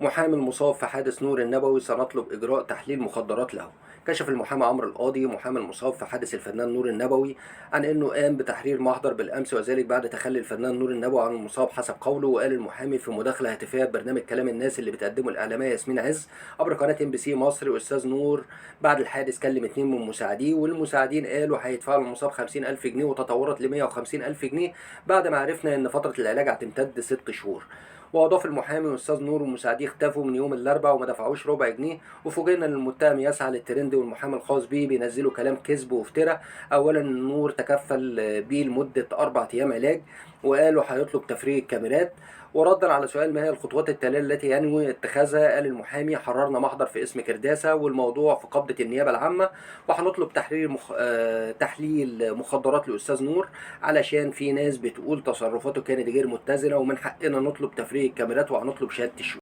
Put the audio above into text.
محامي المصاب في حادث نور النبوي سنطلب إجراء تحليل مخدرات له. كشف المحامي عمرو القاضي محامي المصاب في حادث الفنان نور النبوي عن أنه قام بتحرير محضر بالأمس، وذلك بعد تخلي الفنان نور النبوي عن المصاب حسب قوله. وقال المحامي في مداخلة هاتفية ببرنامج كلام الناس اللي بتقدمه الإعلامية ياسمين عز عبر قناة MBC مصر: أستاذ نور بعد الحادث كلم 2 من مساعديه، والمساعدين قالوا هيدفعوا للمصاب 50,000 جنيه وتطورت ل 150,000 جنيه بعد ما عرفنا إن فترة العلاج هتمتد 6 شهور. واضاف المحامي: استاذ نور ومساعديه اختفوا من يوم الاربعاء وما دفعوش ربع جنيه، وفوجئنا ان المتهم يسعى للترند والمحامي الخاص بيه بينزلوا كلام كذب وافتراء. اولا نور تكفل بيه لمده 4 ايام علاج، وقالوا هيطلب تفريغ الكاميرات. وردا على سؤال ما هي الخطوات التاليه التي ينوي اتخاذها، قال المحامي: حررنا محضر في اسم كرداسه والموضوع في قبضه النيابه العامه، وهنطلب تحليل مخدرات لاستاذ نور علشان في ناس بتقول تصرفاته كانت غير متزنه، ومن حقنا نطلب تفريغ الكاميرات وهنطلب شهاده الشهود.